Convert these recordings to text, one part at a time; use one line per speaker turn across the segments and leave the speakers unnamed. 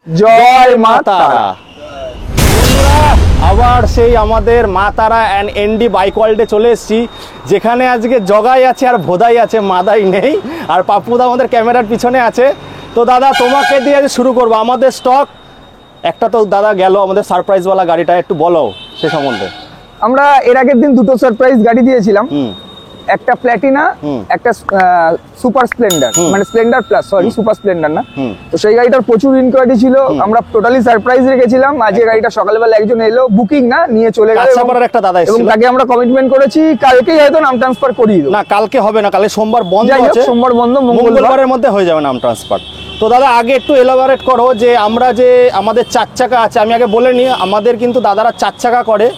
জয় মা তারা।
আবার সেই আমাদের মা তারা অ্যান্ড এনডি বাইক ওয়ার্ল্ডে চলে এসেছি, যেখানে আজকে জগাই আছে আর ভোদাই আছে, মাদাই নেই। আর পাপ্পুদা আমাদের ক্যামেরার পিছনে আছে। তো দাদা তোমাকে দিয়ে শুরু করবো। আমাদের স্টক একটা তো দাদা গেল আমাদের সারপ্রাইজওয়ালা গাড়িটা, একটু বলো সে সম্বন্ধে।
আমরা এর আগের দিন দুটো সারপ্রাইজ গাড়ি দিয়েছিলাম, একটা প্ল্যাটিনা, একটা সুপার স্প্লেন্ডার, মানে Splendor plus, sorry super Splendor না। তো সেই গাড়িটার প্রচুর ইনকোয়ারি ছিল, আমরা টোটালি সারপ্রাইজ রেখেছিলাম। আজকে গাড়িটা সকালবেলা একজন এলো, বুকিং না নিয়ে চলে গেল,
একটা দাদা
এবং তাকে আমরা কমিটমেন্ট করেছি কালকেই হয়তো নাম ট্রান্সফার করিয়ে দেব।
না কালকে হবে না, কালকে সোমবার বন্ধ আছে,
সোমবার বন্ধ,
মঙ্গলবারের মধ্যে হয়ে যাবে নাম ট্রান্সফার। তো দাদা আগে একটু এলাবোরেট করো যে আমরা যে আমাদের 4 চাকা আছে, আমি আগে বলে নিই আমাদের কিন্তু দাদারা 4 চাকা করে।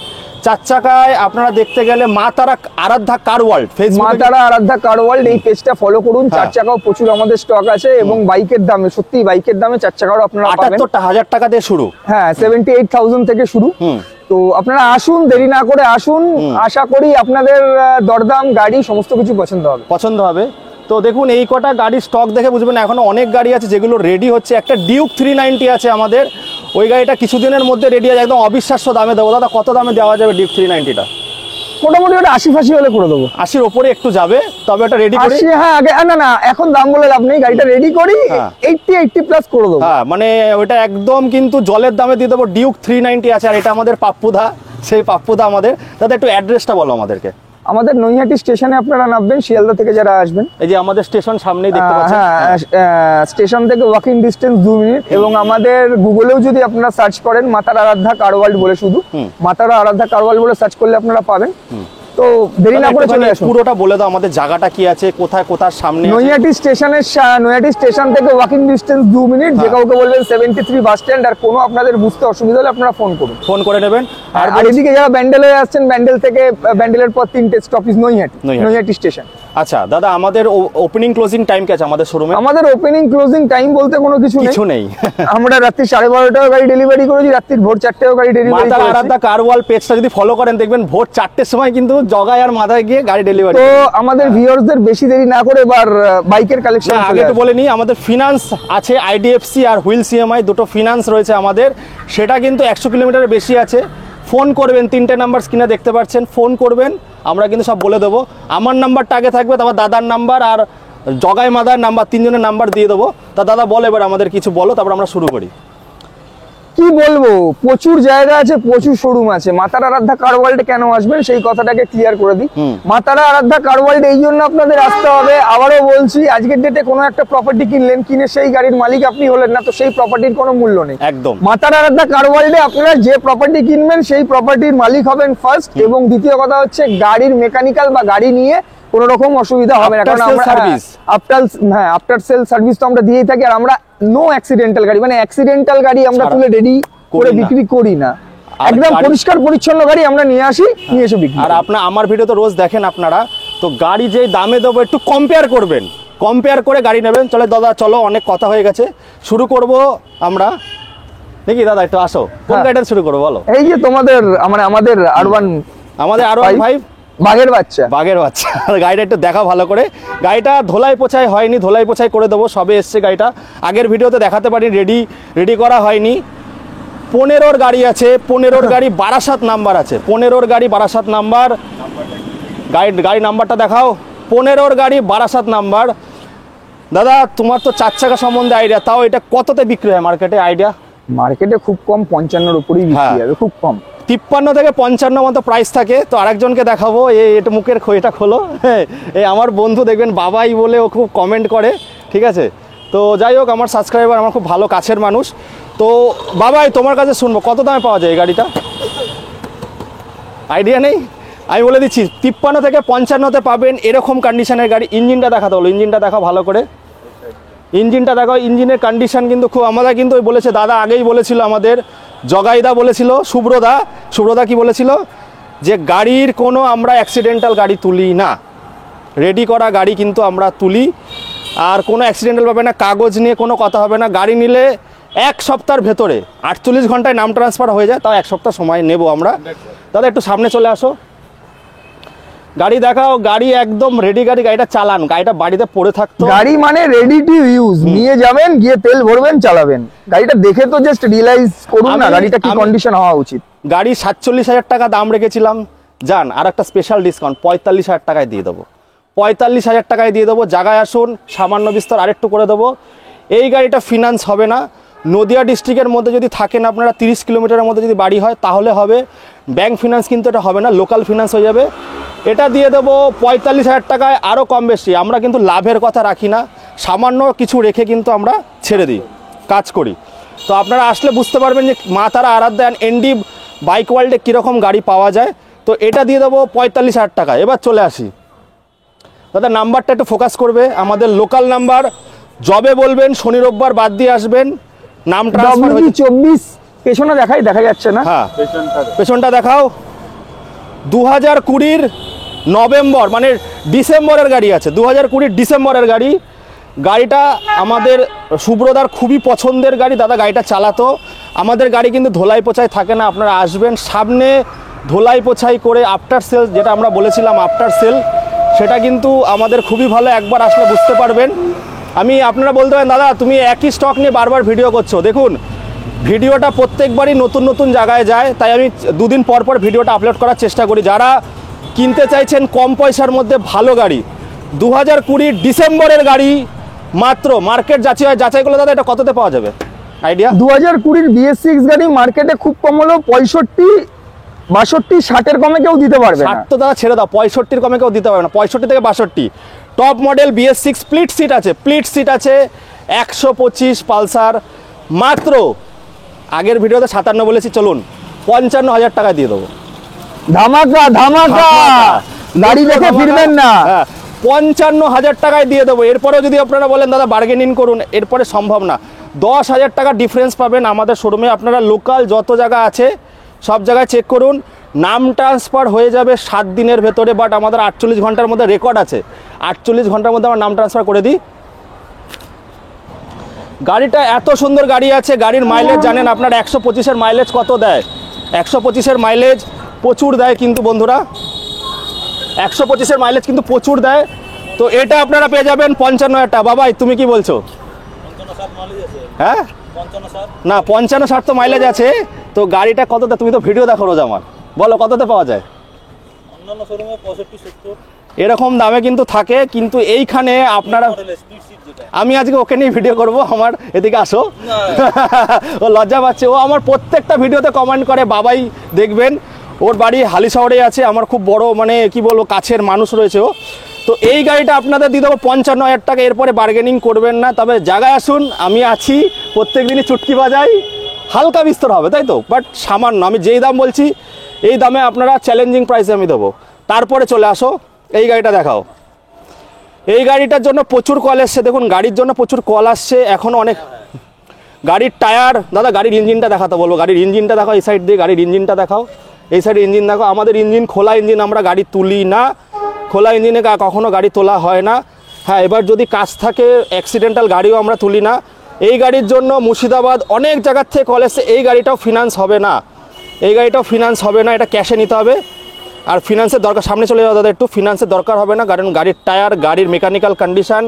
4 চাকায় আপনারা দেখতে গেলে মা তারা আরাধ্যা কার ওয়ার্ল্ড,
মা তারা আরাধ্যা কার ওয়ার্ল্ড, এই পেজটা ফলো করুন। 4 চাকাও প্রচুর আমাদের স্টক আছে, এবং বাইকের দামে, সত্যি বাইকের দামে 4 চাকাও আপনারা পাবেন।
78,000 টাকা দিয়ে শুরু,
হ্যাঁ 78,000 থেকে শুরু। তো আপনারা আসুন, দেরি না করে আসুন, আশা করি আপনাদের দরদাম গাড়ি সমস্ত কিছু পছন্দ হবে।
তো দেখুন এই কটা গাড়ি স্টক দেখে বুঝবেন এখনো অনেক গাড়ি আছে যেগুলো রেডি হচ্ছে। একটা ডিউক 390 আছে আমাদের, ওই গাড়িটা কিছুদিনের মধ্যে রেডি আছে, একদম অবিশ্বাস্য দামে দেবো। দাদা কত দামে দেওয়া যাবে ডিউক 390টা?
মোটামুটি ওটা 80-85 হলে করে দেবো।
80-র উপরে একটু যাবে, তবে এটা রেডি করি।
হ্যাঁ আগে না এখন দাম বলে লাভ নেই, গাড়িটা রেডি করি 80 প্লাস করে দেবো।
হ্যাঁ মানে ওইটা একদম কিন্তু জলের দামে দিয়ে দেবো। ডিউক 390 আছে, আর এটা আমাদের পাপ্পুদা, সেই পাপ্পুদা আমাদের। দাদা একটু অ্যাড্রেসটা বলো আমাদেরকে।
আমাদের নৈহাটি স্টেশনে আপনারা নামবেন, শিয়ালদা থেকে যারা আসবেন,
এই যে আমাদের স্টেশন সামনেই দেখতে পাচ্ছেন।
স্টেশন থেকে ওয়াকিং ডিস্টেন্স 2 মিনিট। এবং আমাদের গুগলেও যদি আপনারা সার্চ করেন মা তারা আরাধ্যা কার ওয়ার্ল্ড বলে, শুধু মা তারা আরাধ্যা কার ওয়ার্ল্ড বলে সার্চ করলে আপনারা পাবেন। তো দেরি না করে চলে আসুন।
পুরোটা বলে দাও আমাদের জায়গাটা কি আছে, কোথায় সামনে।
নৈহাটি স্টেশন থেকে ওয়াকিং ডিস্টেন্স 2 মিনিট। যে কাউকে বলবেন 73 বাস স্ট্যান্ড, আর কোনো আপনাদের বুঝতে অসুবিধা হলে আপনারা ফোন করে নেবেন। আর এদিকে যারা ব্যান্ডেলে আসছেন, ব্যান্ডেলের পর 3টে স্টপেজ নৈহাটি স্টেশন।
আচ্ছা দাদা আমাদের ওপেনিং ক্লোজিং টাইম কি আছে আমাদের শোরুমে?
আমাদের ওপেনিং ক্লোজিং টাইম বলতে কোনো কিছু নেই। আমরা রাত্রি 12:30 গাড়ি ডেলিভারি করেছি, রাত্রি ভোর 4টেও গাড়ি ডেলিভারি করেছি।
আরাধ্যা কার ওয়ার্ল্ড পেজটা যদি ফলো করেন দেখবেন ভোর 4টের সময় কিন্তু জগায় আর মাথায় গিয়ে গাড়ি ডেলিভারি।
তো আমাদের ভিউয়ারদের বেশি দেরি না করে এবার বাইকের কালেকশন
আগে একটু বলে নিই, আমাদের ফিনান্স আছে, আইডিএফসি আর হুইল সিএমআই দুটো ফিনান্স রয়েছে আমাদের। সেটা কিন্তু 100 কিলোমিটারের বেশি আছে। ফোন করবেন, 3টে নাম্বার স্ক্রিনে দেখতে পাচ্ছেন, ফোন করবেন, আমরা কিন্তু সব বলে দেবো। আমার নাম্বারটা আগে থাকবে, তারপর দাদার নাম্বার আর জগাই মাদার নাম্বার, 3জনের নাম্বার দিয়ে দেবো। তা দাদা বল এবার আমাদের কিছু বলো, তারপর আমরা শুরু করি।
কি বলবো, প্রচুর জায়গা আছে, প্রচুর শোরুম আছে। মা তারা আরাধ্যা কার ওয়ার্ল্ডে কেন আসবেন সেই কথাটাকে ক্লিয়ার করে দিই। মা তারা আরাধ্যা কার ওয়ার্ল্ডে এই জন্য আপনাদের আসতে হবে, আবারও বলছি, আজকের ডেটে কোনো একটা প্রপার্টি কিনে সেই গাড়ির মালিক আপনি হলেন না, তো সেই প্রপার্টির কোনো মূল্য নেই।
একদম।
মা তারা আরাধ্যা কার ওয়ার্ল্ডে আপনারা যে প্রপার্টি কিনবেন সেই প্রপার্টির মালিক হবেন ফার্স্ট, এবং দ্বিতীয় কথা হচ্ছে গাড়ির মেকানিক্যাল বা গাড়ি নিয়ে কোনো রকম অসুবিধা হবে না, কারণ আমরা আফটার সেল সার্ভিস তো আমরা দিয়েই থাকি। আর আমরা নো অ্যাক্সিডেন্টাল গাড়ি, মানে অ্যাক্সিডেন্টাল গাড়ি আমরা তুলে রেডি করে বিক্রি করি না, একদম পরিষ্কার পরিচ্ছন্ন গাড়ি আমরা নিয়ে এসে বিক্রি।
আর আমার ভিডিও তো রোজ দেখেন আপনারা, তো গাড়ি যে দামে দেবো একটু কম্পেয়ার করবেন, কম্পেয়ার করে গাড়ি নেবেন। চলে দাদা চলো, অনেক কথা হয়ে গেছে, শুরু করব আমরা। দেখি দাদা একটু আসো, কোন গাড়িটা শুরু করবো বলো?
এই যে তোমাদের আমাদের R1
5 বাঘের বাচ্চা গাড়িটা একটু দেখা ভালো করে। গাড়িটা ধোলাই পোছাই হয়নি, ধোলাই পোছাই করে দেবো, সবে এসছে গাড়িটা। আগের ভিডিওতে দেখাতে পারি, রেডি করা হয়নি। 15-র গাড়ি আছে, 15-র গাড়ি বারাসাত নাম্বার আছে, 15-র গাড়ি বারাসাত নাম্বার। গাড়ি নাম্বারটা দেখাও, 15-র গাড়ি বারাসাত নাম্বার। দাদা তোমার তো 4 চাকা সম্বন্ধে আইডিয়া, তাও এটা কততে বিক্রি হয় মার্কেটে? আইডিয়া
মার্কেটে খুব কম, 55-র উপরেই বিক্রি হবে, খুব কম।
53 থেকে 55 মতো প্রাইস থাকে। তো আরেকজনকে দেখাবো, এটা মুখের খইটা খোলো। এই আমার বন্ধু দেখবেন বাবাই বলে ও খুব কমেন্ট করে, ঠিক আছে? তো যাই হোক, আমার সাবস্ক্রাইবার, আমার খুব ভালো কাছের মানুষ। তো বাবাই তোমার কাছে শুনবো, কত দামে পাওয়া যায় এই গাড়িটা? আইডিয়া নেই, আমি বলে দিচ্ছি 53 থেকে 55-তে পাবেন এরকম কন্ডিশনের গাড়ি। ইঞ্জিনটা দেখাতে হলো, ইঞ্জিনটা দেখাও ভালো করে, ইঞ্জিনটা দেখাও। ইঞ্জিনের কন্ডিশন কিন্তু খুব, আমরা কিন্তু ওই বলেছে দাদা আগেই বলেছিল, আমাদের জগাইদা বলেছিল, শুভ্রদা কি বলেছিল, যে গাড়ির কোনো আমরা অ্যাক্সিডেন্টাল গাড়ি তুলি না, রেডি করা গাড়ি কিন্তু আমরা তুলি। আর কোনো অ্যাক্সিডেন্টাল পাবে না, কাগজ নিয়ে কোনো কথা হবে না। গাড়ি নিলে 1 সপ্তাহের ভেতরে 48 ঘন্টায় নাম ট্রান্সফার হয়ে যায়, তাও 1 সপ্তাহ সময় নেব আমরা। দাদা একটু সামনে চলে আসো। গাড়ি দেখাও, গাড়ি একদম রেডি গাড়ি, গাড়িটা চালান, গাড়িটা বাড়িতে পড়ে থাকতো।
গাড়ি মানে রেডি টু ইউজ, নিয়ে যাবেন, গিয়ে তেল ভরবেন, চালাবেন। গাড়িটা দেখে তো জাস্ট রিয়েলাইজ করুন না গাড়িটা কি কন্ডিশন হওয়া উচিত।
গাড়ি 47,000 টাকা দাম রেখেছিলাম, যান আর একটা স্পেশাল ডিসকাউন্ট 45,000 টাকায় দিয়ে দেবো, 45,000 টাকায় দিয়ে দেবো। জায়গায় আসুন, সামান্য বিস্তর আরেকটু করে দেবো। এই গাড়িটা ফিনান্স হবে না। নদিয়া ডিস্ট্রিক্টের মধ্যে যদি থাকেন আপনারা, 30 কিলোমিটারের মধ্যে যদি বাড়ি হয় তাহলে হবে। ব্যাংক ফিনান্স কিন্তু এটা হবে না, লোকাল ফিনান্স হয়ে যাবে। এটা দিয়ে দেবো 45,000 টাকায়, আরও কম বেশি। আমরা কিন্তু লাভের কথা রাখি না, সামান্য কিছু রেখে কিন্তু আমরা ছেড়ে দিই, কাজ করি। তো আপনারা আসলে বুঝতে পারবেন যে মা তারা আরাধ্যা এনডি বাইক ওয়ার্ল্ডে কীরকম গাড়ি পাওয়া যায়। তো এটা দিয়ে দেবো 45,000 টাকায়। এবার চলে আসি, দাদা নাম্বারটা একটু ফোকাস করবে, আমাদের লোকাল নাম্বার। জবে বলবেন, শনি রোববার বাদ দিয়ে আসবেন। নাম ট্রান্সফার হয়েছে
24, পেছনে দেখা যাচ্ছে না?
হ্যাঁ পেছনটা দেখাও। 2020 নভেম্বর মানে ডিসেম্বরের গাড়ি আছে, 2020 ডিসেম্বরের গাড়ি। গাড়িটা আমাদের সুব্রদার খুবই পছন্দের গাড়ি, দাদা গাড়িটা চালাতো। আমাদের গাড়ি কিন্তু ধোলাই পোছাই থাকে না, আপনারা আসবেন সামনে ধোলাই পোছাই করে আফটার সেল, যেটা আমরা বলেছিলাম আফটার সেল, সেটা কিন্তু আমাদের খুবই ভালো। একবার আসলে বুঝতে পারবেন। আপনারা বলতে পারেন দাদা তুমি একই স্টক নিয়ে বারবার ভিডিও করছো। দেখুন ভিডিওটা প্রত্যেকবারই নতুন নতুন জায়গায় যায়, তাই আমি দুদিন পর পর ভিডিওটা আপলোড করার চেষ্টা করি। যারা কিনতে চাইছেন কম পয়সার মধ্যে ভালো গাড়ি, 2020 ডিসেম্বরের গাড়ি, মাত্র মার্কেট যাচাই করলে দাদা এটা কততে পাওয়া যাবে আইডিয়া?
2020 BS6 গাড়ি মার্কেটে খুব কম হলো 65, 62, 60-এর কমে কেউ দিতে পারবে না।
60 তো দাদা ছেড়ে দাও, 65-এর কমে কেউ দিতে পারবে না। 65 থেকে 62 top model BS6 split seat আছে, 125 পালসার, মাত্র আগের ভিডিওতে 57 বলেছি, চলুন 55,000 টাকা দিয়ে দেবো।
ধামাকা ধামাকা, গাড়ি দেখে ফিরবেন না।
55,000 টাকায় দিয়ে দেবো। এরপরেও যদি আপনারা বলেন দাদা বার্গেনিং করুন, এরপরে সম্ভব না। 10,000 টাকা ডিফারেন্স পাবেন আমাদের শোরুমে। আপনারা লোকাল যত জায়গা আছে সব জায়গায় চেক করুন। নাম ট্রান্সফার হয়ে যাবে 7 দিনের ভেতরে, বাট আমাদের 48 ঘন্টার মধ্যে রেকর্ড আছে, 48 ঘন্টার মধ্যে আমরা নাম ট্রান্সফার করে দিই। গাড়িটা এত সুন্দর গাড়ি আছে। গাড়ির মাইলেজ জানেন আপনার 125-এর মাইলেজ কত দেয়? 125-এর মাইলেজ প্রচুর দেয় কিন্তু বন্ধুরা, 125-এর মাইলেজ কিন্তু প্রচুর দেয়। তো এটা আপনারা পেয়ে যাবেন 55,000 টাকা। বাবাই তুমি কি বলছো? হ্যাঁ না 55-60 তো মাইলেজ আছে। তো গাড়িটা কততে, তুমি তো ভিডিও দেখো রোজ আমার, বলো কততে পাওয়া যায়?
অন্যান্য শোরুমে 65-70
এরকম দামে কিন্তু থাকে। কিন্তু এইখানে আপনারা, আমি আজকে ওকে নিয়ে ভিডিও করব, আমার এদিকে আসো। ও লজ্জা পাচ্ছে, ও আমার প্রত্যেকটা ভিডিওতে কমেন্ট করে বাবাই দেখবেন। ওর বাড়ি হালি শহরে আছে, আমার খুব বড় মানে কি বলবো কাছের মানুষ রয়েছে ও। তো এই গাড়িটা আপনাদের দিয়ে দেবো 55,000 টাকা। এরপরে বার্গেনিং করবেন না, তবে জায়গায় আসুন, আমি আছি, প্রত্যেক দিনই চুটকি বাজাই, হালকা বিস্তর হবে তাই তো, বাট সামান্য। আমি যেই দাম বলছি এই দামে আপনারা চ্যালেঞ্জিং প্রাইসে আমি দেবো। তারপরে চলে আসো, এই গাড়িটা দেখাও। এই গাড়িটার জন্য প্রচুর কল আসছে, দেখুন গাড়ির জন্য প্রচুর কল আসছে এখন অনেক। গাড়ির টায়ার, দাদা গাড়ির ইঞ্জিনটা দেখাতে বলবো, গাড়ির ইঞ্জিনটা দেখাও। এই সাইড দিয়ে গাড়ির ইঞ্জিনটা দেখাও, এই সাইডে ইঞ্জিন দেখো। আমাদের ইঞ্জিন খোলা ইঞ্জিন, আমরা গাড়ি তুলি না, খোলা ইঞ্জিনে কখনো গাড়ি তোলা হয় না। হ্যাঁ এবার যদি কাজ থাকে অ্যাক্সিডেন্টাল গাড়িও আমরা তুলি না। এই গাড়ির জন্য মুর্শিদাবাদ অনেক জায়গার থেকে কল এসছে। এই গাড়িটাও ফিনান্স হবে না, এই গাড়িটাও ফিনান্স হবে না, এটা ক্যাশে নিতে হবে। আর ফিনান্সের দরকার, সামনে চলে যাওয়া দাদা একটু, ফিনান্সের দরকার হবে না, কারণ গাড়ির টায়ার, গাড়ির মেকানিক্যাল কন্ডিশন,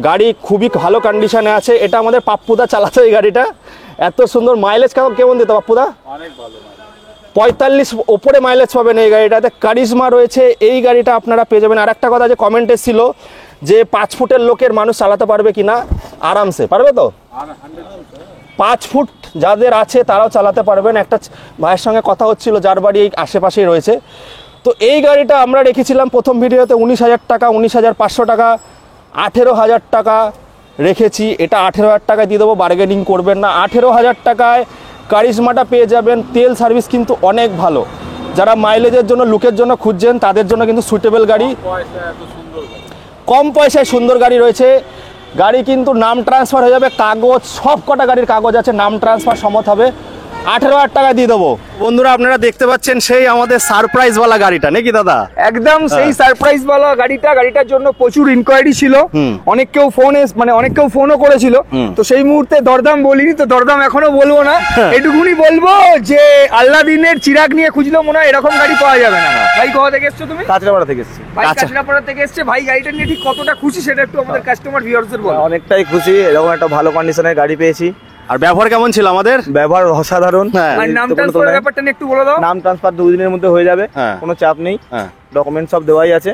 গাড়ি খুবই ভালো কন্ডিশনে আছে। এটা আমাদের পাপ্পুদা চালাতো এই গাড়িটা। এত সুন্দর মাইলেজ কেমন দিত পাপ্পুদা?
অনেক ভালো,
45 ওপরে মাইলেজ পাবেন এই গাড়িটাতে, কারিজমা রয়েছে। এই গাড়িটা আপনারা পেয়ে যাবেন। আর একটা কথা যে কমেন্ট এসেছিল যে 5 ফুটের লোকের মানুষ চালাতে পারবে কিনা, আরামসে পারবে তো। 5 ফুট যাদের আছে তারাও চালাতে পারবেন। একটা ভাইয়ের সঙ্গে কথা হচ্ছিল যার বাড়ি এই আশেপাশেই রয়েছে। তো এই গাড়িটা আমরা রেখেছিলাম প্রথম ভিডিওতে 19,000 টাকা, 19,500 টাকা, 18,000 টাকা রেখেছি। এটা 18,000 টাকায় দিয়ে দেবো, বার্গেনিং করবেন না। 18,000 টাকায় কারিজমাটা পেয়ে যাবেন। তেল সার্ভিস কিন্তু অনেক ভালো। যারা মাইলেজের জন্য, লুকের জন্য খুঁজছেন তাদের জন্য কিন্তু সুইটেবল গাড়ি, কম পয়সায় সুন্দর গাড়ি রয়েছে। গাড়ি কিন্তু নাম ট্রান্সফার হয়ে যাবে, কাগজ সব কটা গাড়ির কাগজ আছে, নাম ট্রান্সফার সমত হবে। 18,000 টাকা দিয়ে দেবো। বন্ধুরা আপনারা দেখতে পাচ্ছেন সেই আমাদের সারপ্রাইজ ওয়ালা গাড়িটা নাকি দাদা?
একদম সেই সারপ্রাইজ वाला গাড়িটার জন্য প্রচুর ইনকোয়ারি ছিল, অনেক কেউ ফোনও করেছিল। তো সেই মুহূর্তে দরদাম বলিনি, তো দরদাম এখনো বলবো না, এটুকুনি বলবো যে আল্লাদিনের চিরাগ নিয়ে খুঁজলেও মনে হয় এরকম গাড়ি পাওয়া যাবে না। ভাই কোথা থেকে এসছো তুমি?
কাঁচরাপাড়া থেকে এসেছি।
ভাই কাঁচরাপাড়া থেকে এসছে। ভাই গাড়িটা নিয়ে ঠিক কতটা খুশি সেটা একটু আমাদের কাস্টমার ভিউয়ারদের বলো।
অনেকটাই খুশি, এরকম একটা ভালো কন্ডিশনের গাড়ি পেয়েছি।
আর ব্যবহার কেমন ছিল আমাদের?
ব্যবহার অসাধারণ।
আর নাম ট্রান্সফারের ব্যাপারটা নিয়ে একটু বলে দাও।
নাম ট্রান্সফার 2 দিনের মধ্যে হয়ে যাবে, কোনো চাপ নেই। ডকুমেন্ট সব দেওয়াই আছে।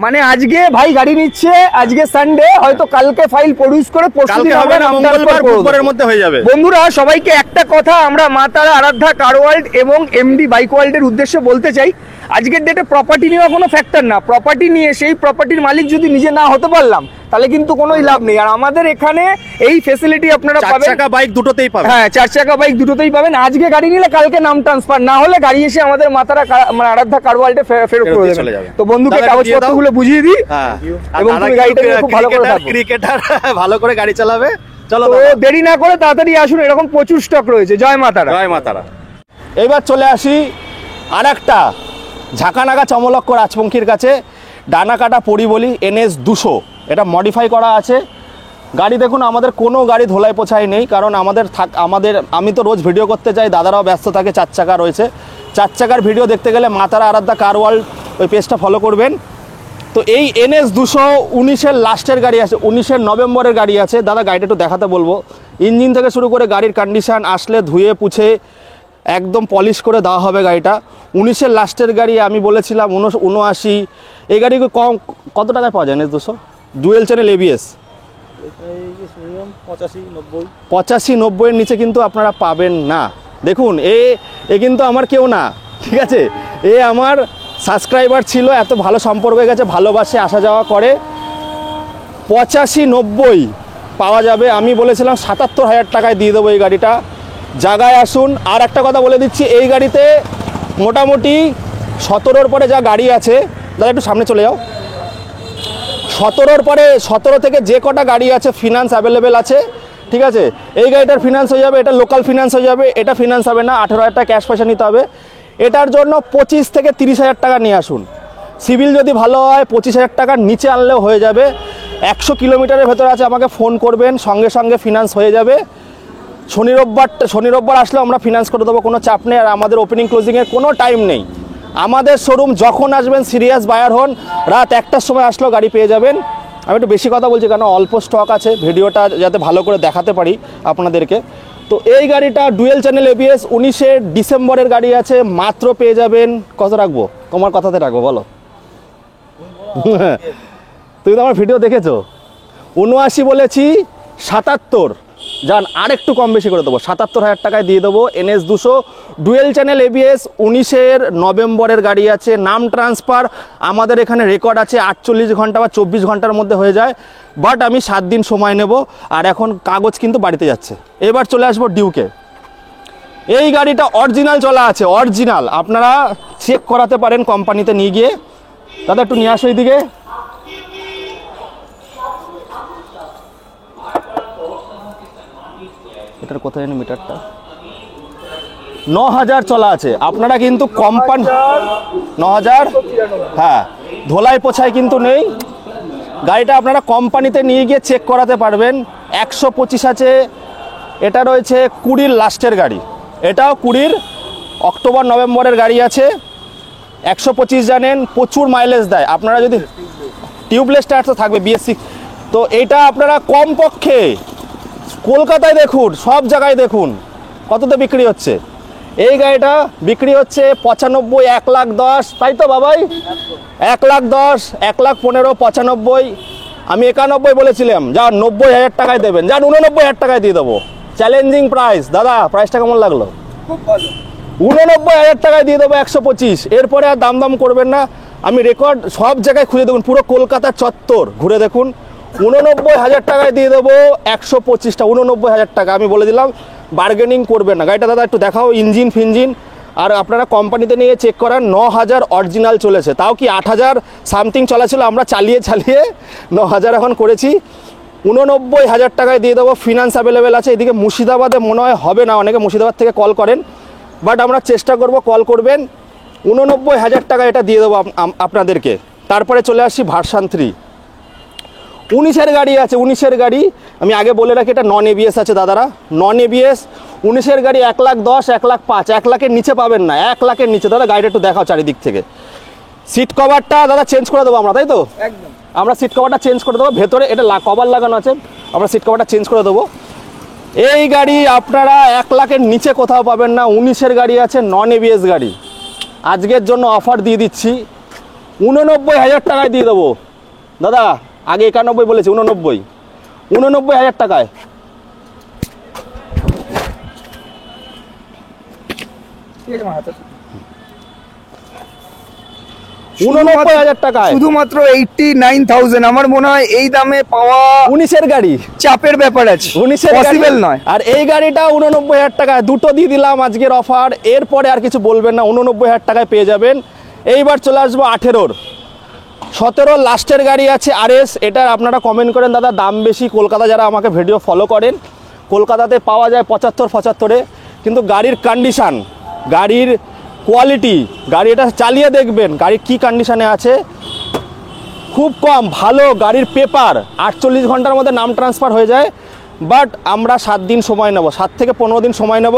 মানে আজকে ভাই গাড়ি নিচ্ছে, আজকে সানডে, হয়তো কালকে ফাইল প্রডিউস করে পরশুদিন হবে,
মঙ্গলবার বুধবারের মধ্যে হয়ে যাবে।
বন্ধুরা সবাইকে একটা কথা আমরা মা তারা আরাধ্যা কার ওয়ার্ল্ড এবং এমডি বাইক ওয়ার্ল্ডের উদ্দেশ্যে বলতে চাই, আজকের ডেটে প্রপার্টি নেওয়া কোনো ফ্যাক্টর না। প্রপার্টি নিয়ে সেই প্রপার্টির মালিক যদি নিজে না হতে পারলাম তাহলে কিন্তু কোনোই লাভ নেই। আর আমাদের এখানে এই ফ্যাসিলিটি আপনারা পাবেন,
4 চাকা বাইক দুটোতেই পাবেন।
হ্যাঁ 4 চাকা বাইক দুটোতেই পাবেন। আজকে গাড়ি নিলে কালকে নাম ট্রান্সফার, না হলে গাড়ি এসে আমাদের মাতারা মানে আরাধ্যা কার ওয়ার্ল্ডে ফেরত করে দেবে। তো বন্ধুকে কাগজপত্রগুলো বুঝিয়ে দিই এবং তুমি গাড়িটা নিয়ে খুব ভালো করে থাকো।
ক্রিকেটার ভালো করে গাড়ি চালাবে। চলো
তো দেরি না করে তাড়াতাড়ি আসুন, এরকম প্রচুর স্টক রয়েছে। জয় মাতারা।
জয় মাতারা। এবার চলে আসি আরেকটা ঝাঁকানাগা চমলক্ষ রাজপঙ্খির কাছে, ডানা কাটা পরি বলি NS 200। এটা মডিফাই করা আছে গাড়ি। দেখুন আমাদের কোনো গাড়ি ধোলাই পোছাই নেই, কারণ আমি তো রোজ ভিডিও করতে যাই, দাদারাও ব্যস্ত থাকে। 4 চাকা রয়েছে, 4 চাকার ভিডিও দেখতে গেলে মাতারা আরাধ্যা কার ওয়ার্ল্ড ওই পেজটা ফলো করবেন। তো এই NS 200 19-এর লাস্টের গাড়ি আছে, 19-এর নভেম্বরের গাড়ি আছে। দাদা গাড়িটা একটু দেখাতে বলবো। ইঞ্জিন থেকে শুরু করে গাড়ির কন্ডিশন, আসলে ধুয়ে পুছে একদম পলিশ করে দেওয়া হবে গাড়িটা। 19-এর লাস্টের গাড়ি, আমি বলেছিলাম 79। এই গাড়ি কম কত টাকায় পাওয়া যায় NS 200? ডুয়েল চ্যানেল ABS 85-90-এর নিচে কিন্তু আপনারা পাবেন না। দেখুন এ কিন্তু আমার কেউ না, ঠিক আছে, এ আমার সাবস্ক্রাইবার ছিল, এত ভালো সম্পর্ক হয়ে গেছে, ভালোবাসে, আসা যাওয়া করে। 85-90 পাওয়া যাবে। আমি বলেছিলাম 77,000 টাকায় দিয়ে দেবো এই গাড়িটা। জায়গায় আসুন। আর একটা কথা বলে দিচ্ছি, এই গাড়িতে মোটামুটি 17-র পরে যা গাড়ি আছে, দাদা একটু সামনে চলে যাও, 17-র পরে 17 থেকে যে কটা গাড়ি আছে ফিনান্স অ্যাভেলেবেল আছে, ঠিক আছে। এই গাড়িটার ফিনান্স হয়ে যাবে, এটা লোকাল ফিনান্স হয়ে যাবে, এটা ফিনান্স হবে না, 18,000 টাকা ক্যাশ পয়সা নিতে হবে। এটার জন্য 25 থেকে 30,000 টাকা নিয়ে আসুন। সিভিল যদি ভালো হয় 25,000 টাকার নিচে আনলেও হয়ে যাবে। 100 কিলোমিটারের ভেতরে আছে, আমাকে ফোন করবেন, সঙ্গে সঙ্গে ফিনান্স হয়ে যাবে। শনি রোববার আসলে আমরা ফিনান্স করে দেবো, কোনো চাপ নেই। আর আমাদের ওপেনিং ক্লোজিংয়ের কোনো টাইম নেই। আমাদের শোরুম যখন আসবেন, সিরিয়াস বায়ার হন, রাত 1টার সময় আসলেও গাড়ি পেয়ে যাবেন। আমি একটু বেশি কথা বলছি কারণ অল্প স্টক আছে, ভিডিওটা যাতে ভালো করে দেখাতে পারি আপনাদেরকে। তো এই গাড়িটা ডুয়েল চ্যানেল ABS 19-এর ডিসেম্বরের গাড়ি আছে, মাত্র পেয়ে যাবেন। কত রাখবো? তোমার কথাতে রাখবো, বলো। তুমি তো আমার ভিডিও দেখেছো, 79 বলেছি, 77 যান, আর একটু কম বেশি করে দেবো, 77,000 টাকায় দিয়ে দেবো। NS 200 ডুয়েল চ্যানেল ABS 19-এর নভেম্বরের গাড়ি আছে। নাম ট্রান্সফার আমাদের এখানে রেকর্ড আছে 48 ঘন্টা বা 24 ঘন্টার মধ্যে হয়ে যায়, বাট আমি 7 দিন সময় নেব। আর এখন কাগজ কিন্তু বাড়িতে যাচ্ছে। এবার চলে আসবো ডিউকে। এই গাড়িটা অরিজিনাল চলা আছে, অরিজিনাল, আপনারা চেক করাতে পারেন কোম্পানিতে নিয়ে গিয়ে। দাদা একটু নিয়ে আসো এইদিকে। এটার কোথায় জানি মিটারটা, 9,000 চলা আছে। আপনারা কিন্তু কোম্পানি 9,000, হ্যাঁ, ধোলাই পোছাই কিন্তু নেই। গাড়িটা আপনারা কোম্পানিতে নিয়ে গিয়ে চেক করাতে পারবেন। 125 আছে। এটা রয়েছে 20-র লাস্টের গাড়ি, এটাও 20-র অক্টোবর নভেম্বরের গাড়ি আছে। 125 জানেন প্রচুর মাইলেজ দেয়। আপনারা যদি টিউবলেস টায়ার তো থাকবে BS6, তো এইটা আপনারা কমপক্ষে কলকাতায় দেখুন, সব জায়গায় দেখুন কততে বিক্রি হচ্ছে। এই গাড়িটা বিক্রি হচ্ছে 95, 1,10,000, তাই তো বাবাই? 1,10,000, 1,15,000, 95। আমি 91 বলেছিলাম, যা 90,000 টাকায় দেবেন, যান 89,000 টাকায় দিয়ে দেবো। Challenging price. দাদা প্রাইসটা কেমন লাগলো?
খুব ভালো।
89,000 টাকায় দিয়ে দেবো 125। এরপরে আর দাম করবেন না। আমি রেকর্ড সব জায়গায় খুঁজে দেখুন, পুরো কলকাতার চত্বর ঘুরে দেখুন। 89,000 টাকায় দিয়ে দেবো 125টা, 89,000 টাকা। আমি বলে দিলাম, বার্গেনিং করবেন না। গাড়িটা দাদা একটু দেখাও, ইঞ্জিন ফিঞ্জিন। আর আপনারা কোম্পানিতে নিয়ে চেক করান, 9,000 অরিজিনাল চলেছে। তাও কি 8,000 সামথিং চলা ছিল, আমরা চালিয়ে 9,000 এখন করেছি। 89,000 টাকায় দিয়ে দেবো, ফিনান্স অ্যাভেলেবেল আছে। এদিকে মুর্শিদাবাদে মনে হয় হবে না, অনেকে মুর্শিদাবাদ থেকে কল করেন, বাট আমরা চেষ্টা করব, কল করবেন। 89,000 টাকা এটা দিয়ে দেবো আপনাদেরকে। তারপরে চলে আসছি ভার্সান 3, 19-এর গাড়ি আছে, 19-এর গাড়ি আমি আগে বলে রাখি, এটা নন এবিএস আছে দাদারা, নন এবিএস 19-এর গাড়ি 1,10,000, 1,05,000, 1 লাখের নিচে পাবেন না, 1 লাখের নিচে। দাদা গাড়িটা একটু দেখাও চারিদিক থেকে। সিট কভারটা দাদা চেঞ্জ করে দেবো আমরা, তাই তো?
একদম
আমরা সিট কভারটা চেঞ্জ করে দেবো, ভেতরে এটা কভার লাগানো আছে, আমরা সিট কভারটা চেঞ্জ করে দেবো। এই গাড়ি আপনারা 1 লাখের নিচে কোথাও পাবেন না, 19-এর গাড়ি আছে, নন এবিএস গাড়ি। আজকের জন্য অফার দিয়ে দিচ্ছি, 89,000 টাকায় দিয়ে দেবো দাদা। আগে 91 বলেছি, 89,000 টাকায়। 89,000 টাকায়
শুধুমাত্র 89,000। আমার মনে হয় এই দামে পাওয়া
19-এর গাড়ি
চাপের ব্যাপার আছে,
19-এর
পসিবল নয়।
আর এই গাড়িটা 89,000 টাকায় দুটো দিয়ে দিলাম আজকের অফার। এরপরে আর কিছু বলবেন না, 89,000 টাকায় পেয়ে যাবেন। এইবার চলে আসবো 18-র, 17 লাস্টের গাড়ি আছে আরএস। এটার আপনারা কমেন্ট করেন দাদা দাম বেশি, কলকাতা যারা আমাকে ভিডিও ফলো করেন, কলকাতাতে পাওয়া যায় 75-75-এ, কিন্তু গাড়ির কন্ডিশান, গাড়ির কোয়ালিটি, গাড়ি এটা চালিয়ে দেখবেন গাড়ির কী কন্ডিশানে আছে, খুব কম ভালো। গাড়ির পেপার 48 ঘন্টার মধ্যে নাম ট্রান্সফার হয়ে যায়, বাট আমরা 7 দিন সময় নেব, 7 থেকে 15 দিন সময় নেব।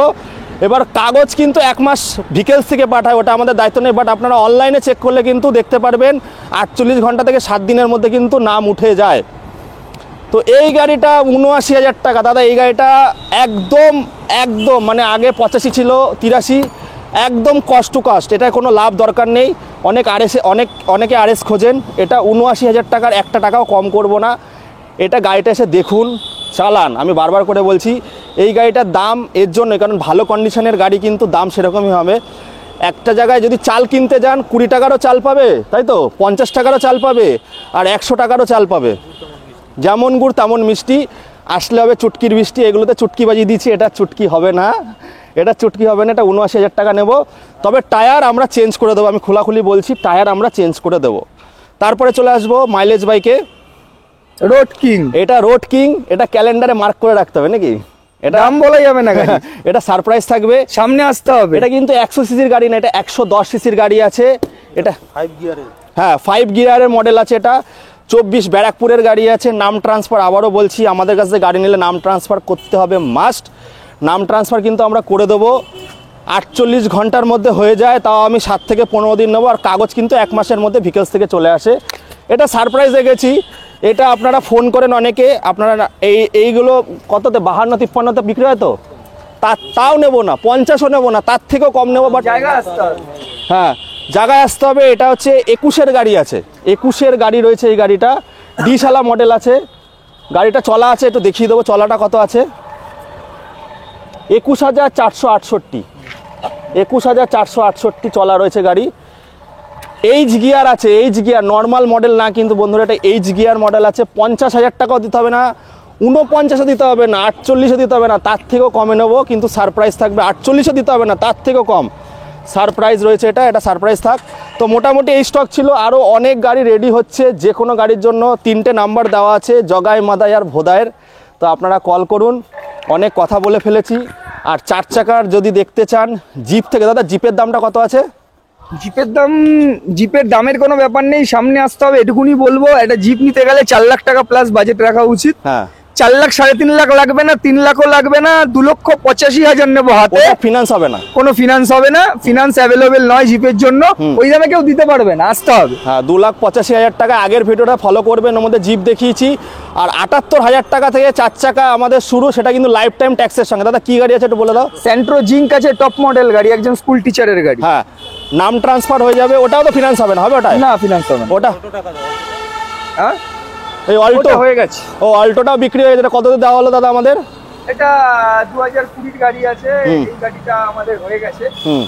এবার কাগজ কিন্তু 1 মাস ভিকেলস থেকে পাঠায়, ওটা আমাদের দায়িত্ব নেই, বাট আপনারা অনলাইনে চেক করলে কিন্তু দেখতে পারবেন 48 ঘন্টা থেকে 7 দিনের মধ্যে কিন্তু নাম উঠে যায়। তো এই গাড়িটা 79,000 টাকা দাদা। এই গাড়িটা একদম একদম মানে আগে 85 ছিল, 83, একদম কস্ট টু কস্ট, এটা কোনো লাভ দরকার নেই। অনেকে আরএস খোঁজেন, এটা 79,000 টাকার 1 টাকাও কম করব না। এটা গাড়িটা এসে দেখুন, চালান। আমি বারবার করে বলছি এই গাড়িটার দাম এর জন্য, কারণ ভালো কন্ডিশনের গাড়ি কিন্তু দাম সেরকমই হবে। একটা জায়গায় যদি চাল কিনতে যান 20 টাকারও চাল পাবে, তাই তো, 50 টাকারও চাল পাবে, আর 100 টাকারও চাল পাবে। যেমন গুড় তেমন মিষ্টি, আসলে হবে চুটকির মিষ্টি। এগুলোতে চুটকি বাজিয়ে দিচ্ছি, এটা চুটকি হবে না, এটা চুটকি হবে না। এটা 79,000 টাকা নেব, তবে টায়ার আমরা চেঞ্জ করে দেবো। আমি খোলাখুলি বলছি, টায়ার আমরা চেঞ্জ করে দেবো। তারপরে চলে আসবো মাইলেজ বাইকে,
রোড কিং।
এটা রোড কিং, এটা ক্যালেন্ডারে মার্ক করে রাখতে হবে নাকি, এটা
দাম বলা যাবে না গাড়ি,
এটা সারপ্রাইজ থাকবে,
সামনে আসতে হবে।
এটা কিন্তু 100 সিসির গাড়ি না, এটা 110 সিসির গাড়ি আছে। এটা
5 গিয়ারের,
হ্যাঁ 5 গিয়ারের মডেল আছে। এটা 24 ব্যারাকপুরের গাড়ি আছে। নাম ট্রান্সফার আবারও বলছি, আমাদের কাছে গাড়ি নিলে নাম ট্রান্সফার করতে হবে মাস্ট। নাম ট্রান্সফার কিন্তু আমরা করে দেবো, 48 ঘন্টার মধ্যে হয়ে যায়, তাও আমি 7 থেকে 15 দিন নেবো। আর কাগজ কিন্তু 1 মাসের মধ্যে ভিকেলস থেকে চলে আসে। এটা সারপ্রাইজ রেখেছি, এটা আপনারা ফোন করেন অনেকে, আপনারা এইগুলো কততে 52-53তে বিক্রি হয়, তো তাও নেবো না, 50ও নেবো না, তার থেকেও কম নেবো, বাট
জায়গা আসতে হবে।
হ্যাঁ জায়গায় আসতে হবে। এটা হচ্ছে 21-এর গাড়ি আছে, 21-এর গাড়ি রয়েছে। এই গাড়িটা ডিশালা মডেল আছে, গাড়িটা চলা আছে, একটু দেখিয়ে দেবো চলাটা কত আছে। 21,468, 21,468 চলা রয়েছে গাড়ি। এইচ গিয়ার আছে, এইচ গিয়ার, নর্মাল মডেল না কিন্তু বন্ধুরা, এটা এইচ গিয়ার মডেল আছে। 50,000 টাকাও দিতে হবে না, 49ও দিতে হবে না, 48ও দিতে হবে না, তার থেকেও কমে নেবো, কিন্তু সারপ্রাইজ থাকবে। 48ও দিতে হবে না, তার থেকেও কম সারপ্রাইজ রয়েছে। এটা সারপ্রাইজ থাক। তো মোটামুটি এই স্টক ছিল, আরও অনেক গাড়ি রেডি হচ্ছে। যে কোনো গাড়ির জন্য 3টে নাম্বার দেওয়া আছে, জগাই, মাদাই আর ভোদায়ের। তো আপনারা কল করুন, অনেক কথা বলে ফেলেছি। আর 4 চাকার যদি দেখতে চান জিপ থেকে, দাদা জিপের দামটা কত আছে?
জিপের দামের কোনো ব্যাপার নেই, সামনে আসতে হবে, এটুকুনি বলবো। একটা জিপ নিতে গেলে 4 লাখ টাকা প্লাস বাজেট রাখা উচিত।
হ্যাঁ
4 লাখ 3.5 লাখ লাগবে না, 3 লাখও লাগবে না, 2,85,000 নেবো হাতে।
ফিনান্স হবে না,
কোনো ফিনান্স হবে না, ফিনান্স অ্যাভেলেবেল নয় জিপের জন্য, ওই দামে কেউ দিতে পারবে না, আসতে হবে।
হ্যাঁ 2,85,000 টাকা। আগের ভিডিওটা ফলো করবেন, ওর মধ্যে জিপ দেখিয়েছি। আর 78,000 টাকা থেকে 4 চাকা আমাদের শুরু, সেটা কিন্তু লাইফ টাইম ট্যাক্সের সঙ্গে। দাদা কি গাড়ি আছে একটু বলে দাও।
সেন্ট্রো জিঙ্ক আছে, টপ মডেল গাড়ি, একজন স্কুল টিচারের গাড়ি।
হ্যাঁ নাম ট্রান্সফার হয়ে যাবে, ওটাও তো ফিনান্স হবে না, হবে ওটাই
না ফিনান্স হবে না।
ওটা
কত টাকা দাও?
হ্যাঁ
এই অল্টো
ওটা হয়ে গেছে।
ও অল্টোটাও বিক্রি হয়ে গেছে। কত দেওয়া হলো দাদা আমাদের?
এটা 2020 গাড়ি আছে, এই গাড়িটা আমাদের হয়ে গেছে।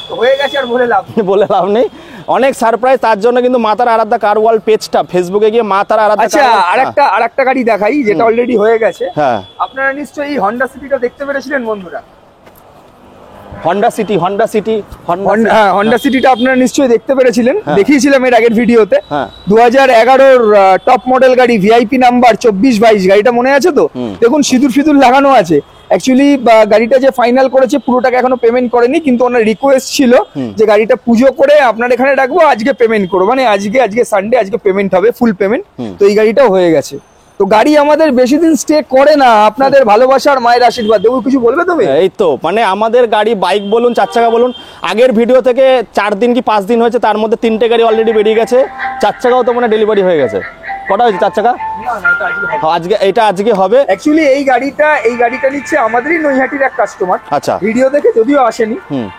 তো হয়ে গেছে আর বলে লাভ নেই।
বলে লাভ নেই, অনেক সারপ্রাইজ। তার জন্য কিন্তু মা তারা আরাধ্যা কার ওয়ার্ল্ড পেজটা ফেসবুকে গিয়ে মা তারা আরাধ্যা।
আচ্ছা আরেকটা গাড়ি দেখাই, যেটা অলরেডি হয়ে গেছে।
হ্যাঁ
আপনারা নিশ্চয়ই এই হন্ডা সিটিটা দেখতে পেরেছিলেন বন্ধুরা।
হন্ডা সিটি
হন্ডা সিটিটা আপনারা নিশ্চয়ই দেখতে পেরেছিলেন,
হ্যাঁ।
দেখিয়েছিলাম এর আগের ভিডিওতে।
হ্যাঁ।
2011-র টপ মডেল গাড়ি, ভিআইপি নাম্বার 2422, গাড়িটা মনে আছে তো? দেখুন সিঁদুর লাগানো আছে। অ্যাকচুয়ালি গাড়িটা যে ফাইনাল করেছে পুরোটাকে এখনো পেমেন্ট করেনি, কিন্তু ওনার রিকোয়েস্ট ছিল যে গাড়িটা পুজো করে আপনার এখানে রাখবো, আজকে পেমেন্ট করবো, মানে আজকে সানডে, আজকে পেমেন্ট হবে, ফুল পেমেন্ট। তো এই গাড়িটাও হয়ে গেছে। তো গাড়ি আমাদের বেশি দিন স্টে করে না, আপনাদের ভালোবাসার মায়ের আশীর্বাদ। দেবু কিছু বলবে তুমি?
এই তো মানে আমাদের গাড়ি, বাইক বলুন, 4 চাকা বলুন, আগের ভিডিও থেকে 4 দিন কি 5 দিন হয়েছে, তার মধ্যে 3টে গাড়ি অলরেডি বেরিয়ে গেছে। 4 চাকাও তো মানে ডেলিভারি হয়ে গেছে। কটা হয়েছে 4 চাকা? আজকে হবে।
অ্যাকচুয়ালি এই গাড়িটা নিচ্ছে আমাদেরই নৈহাটির এক কাস্টমার।
আচ্ছা।
ভিডিও দেখে যদিও আসেনি,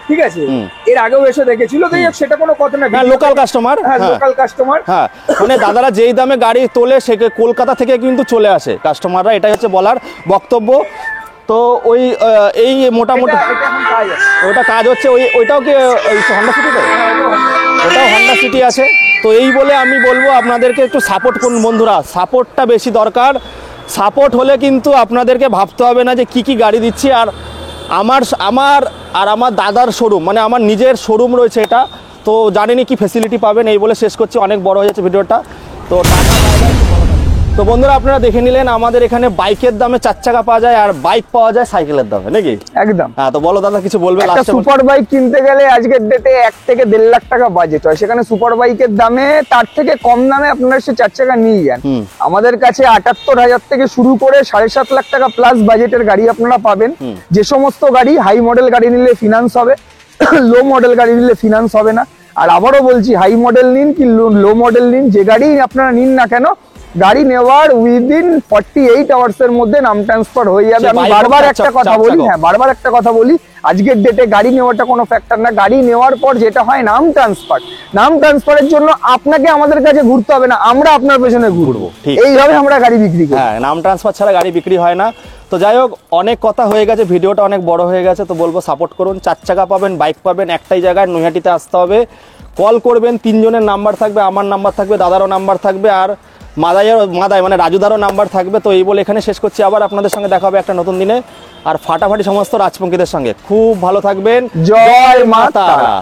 ঠিক আছে, এর আগেও এসে দেখেছিল, তো সেটা কোনো কথা না।
হ্যাঁ, লোকাল কাস্টমার।
হ্যাঁ, লোকাল কাস্টমার।
হ্যাঁ, মানে দাদারা যেই দামে গাড়ি তোলে সে কলকাতা থেকে কিন্তু চলে আসে কাস্টমাররা, এটাই হচ্ছে বলার বক্তব্য। তো ওই এই মোটামুটি ওটা কাজ হচ্ছে, ওইটাও কি হন্ডা সিটি? তো ওটাও হন্ডা সিটি আছে। তো এই বলে আমি বলবো আপনাদেরকে একটু সাপোর্ট করুন বন্ধুরা, সাপোর্টটা বেশি দরকার। সাপোর্ট হলে কিন্তু আপনাদেরকে ভাবতে হবে না যে কি গাড়ি দিচ্ছি। আর আমার দাদার শোরুম, মানে আমার নিজের শোরুম রয়েছে এটা, তো জানেনই কি ফেসিলিটি পাবেন। এই বলে শেষ করছি, অনেক বড় হয়ে যাচ্ছে ভিডিওটা। তো তো বন্ধুরা আপনারা দেখে নিলেন আমাদের এখানে বাইকের দামে 4 চাকা পাওয়া যায়, আর বাইক পাওয়া যায় সাইকেলের দামে, নাকি?
একদম।
হ্যাঁ, তো বলো দাদা, কিছু বলবে?
একটা সুপার বাইক কিনতে গেলে আজকের ডেটে 1 থেকে 1.5 লাখ টাকা বাজেট হয়, সেখানে সুপার বাইকের দামে তার থেকে কম দামে আপনারা সে 4 চাকা নিয়ে যান। আমাদের কাছে 78,000 থেকে শুরু করে 7.5 লাখ টাকা প্লাস বাজেটের গাড়ি আপনারা পাবেন। যে সমস্ত গাড়ি, হাই মডেল গাড়ি নিলে ফিনান্স হবে, লো মডেল গাড়ি নিলে ফিনান্স হবে না। আর আবারও বলছি, হাই মডেল নিন কি লো মডেল নিন, যে গাড়ি আপনারা নিন না কেন, গাড়ি নেওয়ার উইদিন 48 আওয়ার্স এর মধ্যে নাম ট্রান্সফার হয়ে যাবে। আমি বারবার একটা কথা বলি, আজকের ডেটে গাড়ি নেওয়াটা কোনো ফ্যাক্টর না। গাড়ি নেওয়ার পর যেটা হয় নাম ট্রান্সফার। নাম ট্রান্সফারের জন্য আপনাকে আমাদের কাছে ঘুরতে হবে না, আমরা আপনার পেছনে ঘুরবো। এইভাবে আমরা গাড়ি বিক্রি করি।
হ্যাঁ, নাম ট্রান্সফার ছাড়া গাড়ি বিক্রি হয় না। তো যাই হোক, অনেক কথা হয়ে গেছে, ভিডিওটা অনেক বড় হয়ে গেছে। তো বলবো সাপোর্ট করুন। 4 চাকা পাবেন, বাইক পাবেন, একটাই জায়গায় নৈহাটিতে আসতে হবে। কল করবেন, 3 জনের নাম্বার থাকবে, আমার নাম্বার থাকবে, দাদারও নাম্বার থাকবে, আর মাদায় মানে রাজুদারও নাম্বার থাকবে। তো এই বলে এখানে শেষ করছি। আবার আপনাদের সঙ্গে দেখা হবে একটা নতুন দিনে, আর ফাটাফাটি সমস্ত রাজপঙ্খীদের সঙ্গে। খুব ভালো থাকবেন।
জয় মা তারা।